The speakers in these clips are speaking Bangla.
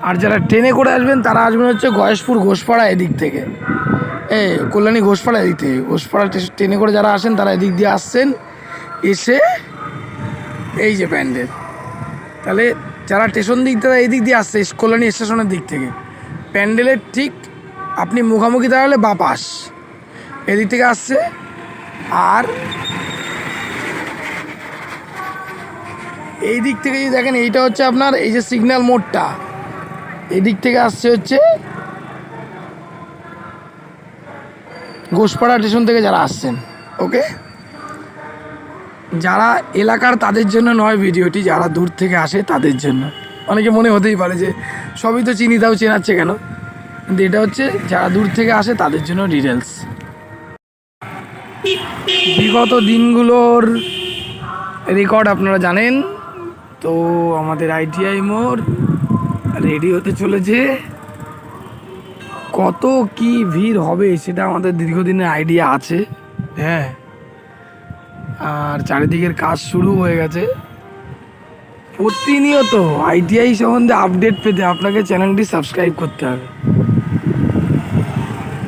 আর যারা ট্রেনে করে আসবেন তারা আসবেন হচ্ছে গয়েশপুর ঘোষপাড়া এদিক থেকে, কল্যাণী ঘোষপাড়া এদিক থেকে। ঘোষপাড়া ট্রেনে করে যারা আসেন তারা এদিক দিয়ে আসছেন, এসে এই যে প্যান্ডেল। তাহলে যারা স্টেশন দিক তারা এদিক দিয়ে আসছে কল্যাণী স্টেশনের দিক থেকে, প্যান্ডেলের ঠিক আপনি মুখামুখি দাঁড়ালে বা পাশ এদিক থেকে আসছে। আর এই দিক থেকে যদি দেখেন, এইটা হচ্ছে আপনার এই যে সিগন্যাল মোড়টা, এদিক থেকে আসছে হচ্ছে ঘোষপাড়া স্টেশন থেকে যারা আসছেন। ওকে, যারা এলাকার তাদের জন্য নয় ভিডিওটি, যারা দূর থেকে আসে তাদের জন্য। অনেকে মনে হতেই পারে যে সবই তো চিনি, তাও চেনাচ্ছে কেন, কিন্তু এটা হচ্ছে যারা দূর থেকে আসে তাদের জন্য ডিটেলস। বিগত দিনগুলোর রেকর্ড আপনারা জানেন তো। আমাদের আইটিআই মোড় রেডি হতে চলেছে, কত কি ভিড় হবে সেটা আমাদের দীর্ঘদিনের আইডিয়া আছে। হ্যাঁ, আর চারিদিকের কাজ শুরু হয়ে গেছে। প্রতিনিয়ত আইটিআই সম্বন্ধে আপডেট পেতে আপনাকে চ্যানেলটি সাবস্ক্রাইব করতে হবে,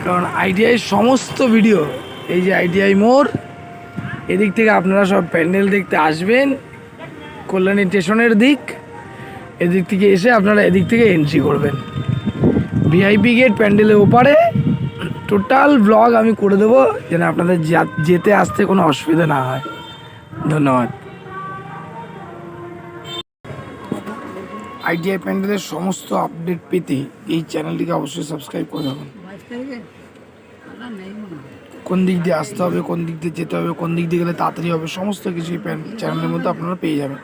কারণ আইটিআই সমস্ত ভিডিও, এই যে আইটিআই মোড় এদিক থেকে আপনারা সব প্যান্ডেল দেখতে আসবেন কল্যাণী স্টেশনের দিক, এদিক থেকে এসে আপনারা এদিক থেকে এন্ট্রি করবেন। ভিআইপি গেট প্যান্ডেলের ওপারে টোটাল ব্লগ আমি করে দেবো, যেন আপনাদের যেতে আসতে কোনো অসুবিধা না হয়। ধন্যবাদ। আইটিআই প্যান্ডেলের সমস্ত আপডেট পেতে এই চ্যানেলটিকে অবশ্যই সাবস্ক্রাইব করে দেবেন। কোন দিক দিয়ে আসতে হবে, কোন দিক দিয়ে যেতে হবে, কোন দিক দিয়ে গেলে তাড়াতাড়ি হবে, সমস্ত কিছু এই চ্যানেলের মধ্যে আপনারা পেয়ে যাবেন।